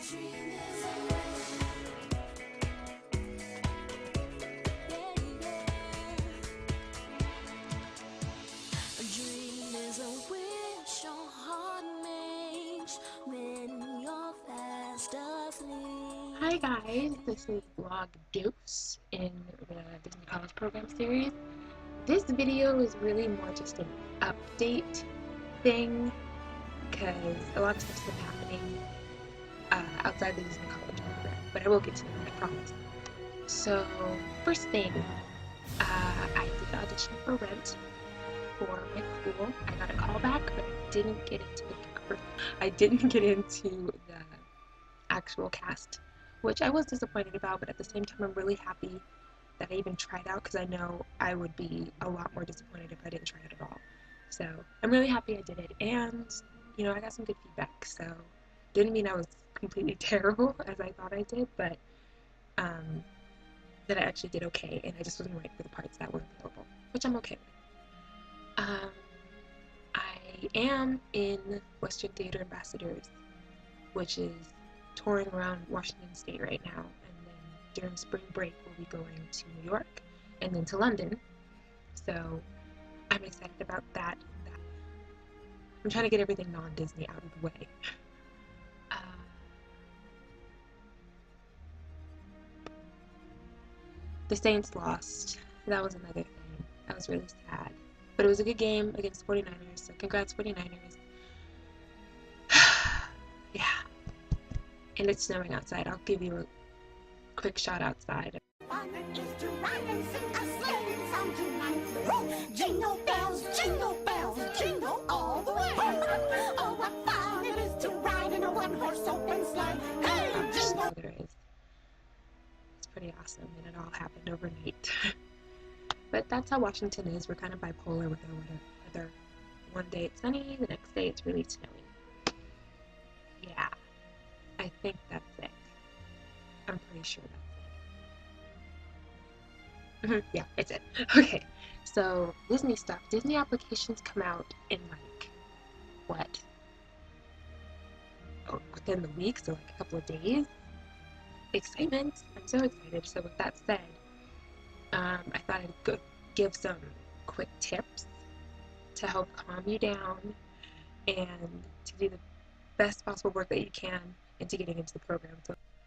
Hi guys, this is Vlog Dose in the Disney College Program series. This video is really more just an update thing because a lot of stuff's been happening outside the Disney College Program, but I will get to that, I promise. So, first thing, I did the audition for Rent for my school. I got a call back, but I didn't get into the actual cast, which I was disappointed about, but at the same time I'm really happy that I even tried out because I know I would be a lot more disappointed if I didn't try it at all. So I'm really happy I did it, and I got some good feedback, so didn't mean I was completely terrible as I thought I did, but that I actually did okay, and I just wasn't right for the parts that were available, which I'm okay with. I am in Western Theater Ambassadors, which is touring around Washington State right now, and then during spring break we'll be going to New York and then to London. So I'm excited about that. I'm trying to get everything non-Disney out of the way. The Saints lost. That was another thing. That was really sad. But it was a good game against 49ers, so congrats 49ers. Yeah. And it's snowing outside. I'll give you a quick shot outside. Fun it is to ride and sing a sleighing song tonight. Jingle bells, jingle all the way. Oh, what fun it is to ride in a one-horse open sleigh. Hey, jingle! There is. It's pretty awesome, and it all happened overnight. But that's how Washington is. We're kind of bipolar with our weather. One day it's sunny, the next day it's really snowy. Yeah, I think that's it. I'm pretty sure that's it. Yeah, it's it. Okay, so Disney stuff. Disney applications come out in within the week, so like a couple of days. Excitement. I'm so excited. So with that said, I thought I'd give some quick tips to help calm you down and to do the best possible work that you can into getting into the program.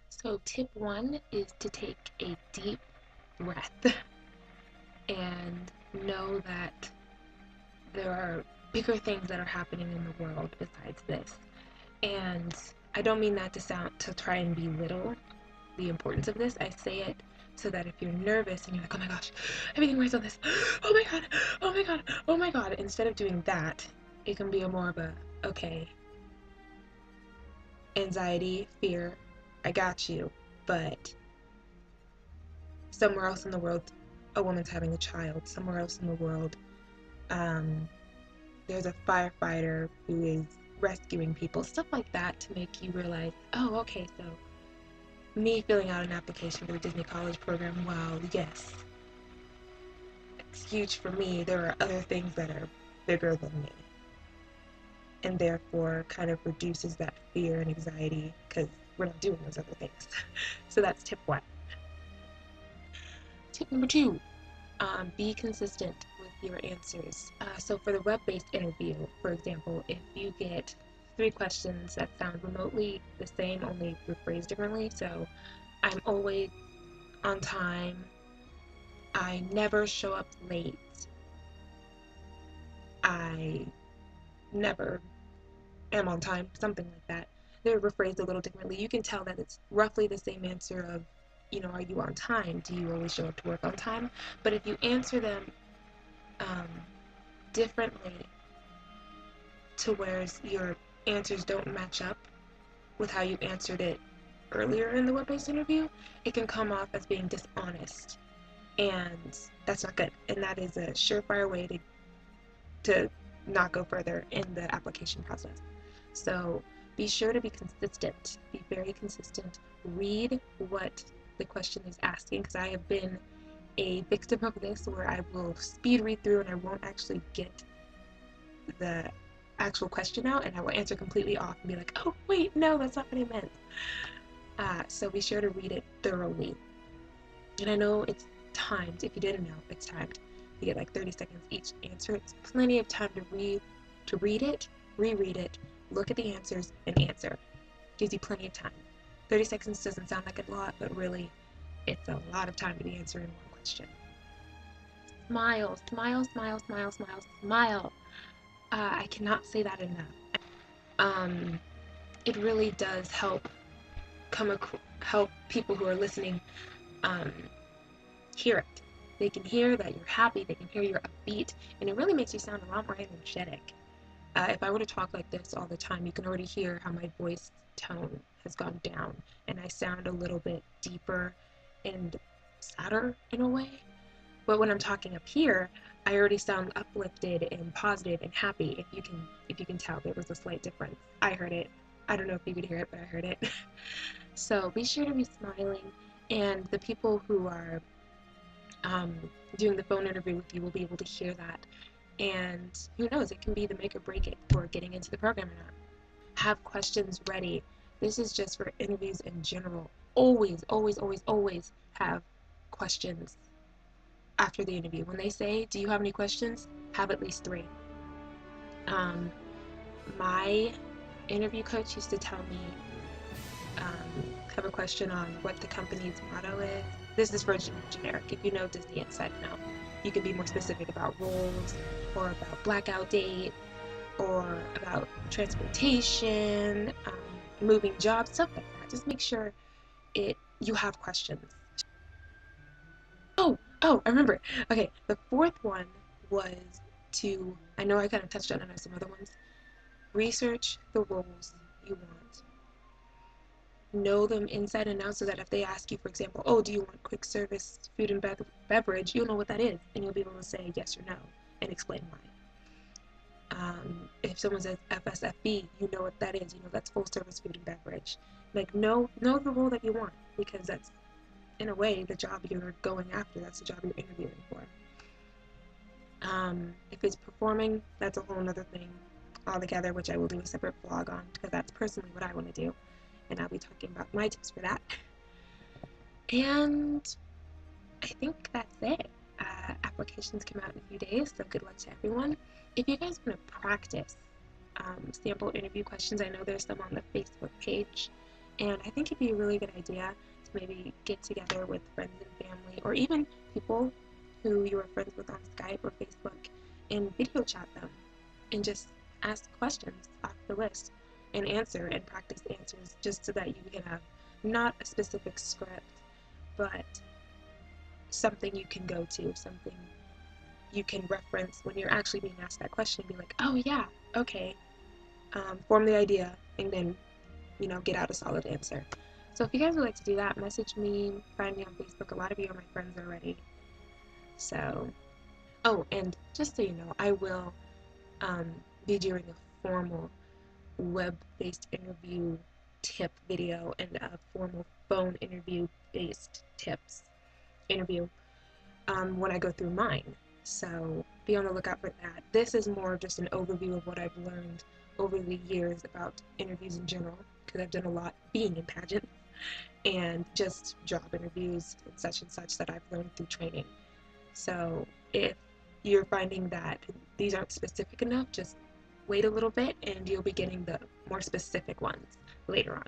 So tip 1 is to take a deep breath and know that there are bigger things that are happening in the world besides this. And I don't mean that to try and belittle the importance of this. I say it so that if you're nervous and you're like, oh my gosh, everything weighs on this, oh my god, oh my god, oh my god, instead of doing that, it can be more of a, okay, anxiety, fear, I got you, but somewhere else in the world, a woman's having a child. Somewhere else in the world, there's a firefighter who is rescuing people. Stuff like that to make you realize, oh, okay, so me filling out an application for the Disney College Program, wow, yes, it's huge for me. There are other things that are bigger than me, and therefore kind of reduces that fear and anxiety because we're not doing those other things. So that's tip 1. Tip number 2, be consistent with your answers. So for the web-based interview, for example, if you get 3 questions that sound remotely the same, only rephrased differently, so I'm always on time, I never show up late, I never am on time, something like that. They're rephrased a little differently. You can tell that it's roughly the same answer of, are you on time? Do you always show up to work on time? But if you answer them differently to where your answers don't match up with how you answered it earlier in the web-based interview, it can come off as being dishonest, and that's not good, and that is a surefire way to not go further in the application process. So be sure to be consistent, be very consistent, read what the question is asking, because I have been a victim of this where I will speed read through and I won't actually get the actual question out, and I will answer completely off and be like, oh wait, no, that's not what I meant. So be sure to read it thoroughly. And I know it's timed. If you didn't know, it's timed. You get like 30 seconds each answer. It's plenty of time to read it, reread it, look at the answers, and answer. Gives you plenty of time. 30 seconds doesn't sound like a lot, but really, it's a lot of time to be answering one question. Smile, smile, smile, smile, smile, smile. I cannot say that enough. It really does help help people who are listening hear it. They can hear that you're happy, they can hear you're upbeat, and it really makes you sound a lot more energetic. If I were to talk like this all the time, you can already hear how my voice tone has gone down, and I sound a little bit deeper and sadder in a way. But when I'm talking up here, I already sound uplifted and positive and happy. If you can tell, there was a slight difference. I heard it. I don't know if you could hear it, but I heard it. So be sure to be smiling, and the people who are doing the phone interview with you will be able to hear that. And who knows, it can be the make or break it for getting into the program or not. Have questions ready. This is just for interviews in general. Always, always, always, always have questions after the interview. When they say, do you have any questions? Have at least 3. My interview coach used to tell me, have a question on what the company's motto is. This is for generic. If you know Disney Inside and Out, you can be more specific about roles, or about blackout date, or about transportation, moving jobs, stuff like that. Just make sure you have questions. Oh, I remember. Okay, the 4th one was I know I kind of touched on it on some other ones, research the roles you want. Know them inside and out so that if they ask you, for example, oh, do you want quick service food and beverage, you'll know what that is, and you'll be able to say yes or no and explain why. If someone says FSFB, you know what that is. You know that's full service food and beverage. Like, know the role that you want, because that's, in a way, the job you're going after. That's the job you're interviewing for. If it's performing, that's a whole other thing altogether, which I will do a separate vlog on, because that's personally what I want to do, and I'll be talking about my tips for that. And I think that's it. Applications come out in a few days, so good luck to everyone. If you guys want to practice sample interview questions, I know there's some on the Facebook page, and I think it'd be a really good idea to maybe get together with friends and family, or even people who you are friends with on Skype or Facebook, and video chat them, and just ask questions off the list and answer and practice answers, just so that you can have not a specific script, but something you can go to, something you can reference when you're actually being asked that question, and be like, oh yeah, okay, form the idea, and then, get out a solid answer. So if you guys would like to do that, message me, find me on Facebook. A lot of you are my friends already. So, oh, and just so you know, I will be doing a formal web-based interview tip video and a formal phone interview-based tips interview when I go through mine. So be on the lookout for that. This is more of just an overview of what I've learned over the years about interviews in general, because I've done a lot being in pageants and just job interviews and such that I've learned through training. So if you're finding that these aren't specific enough, just wait a little bit and you'll be getting the more specific ones later on.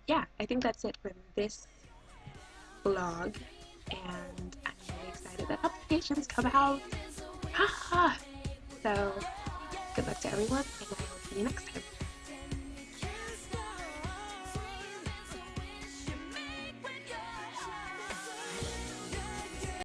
Yeah, I think that's it for this vlog, and I'm really excited that applications come out. So good luck to everyone, and I will see you next time.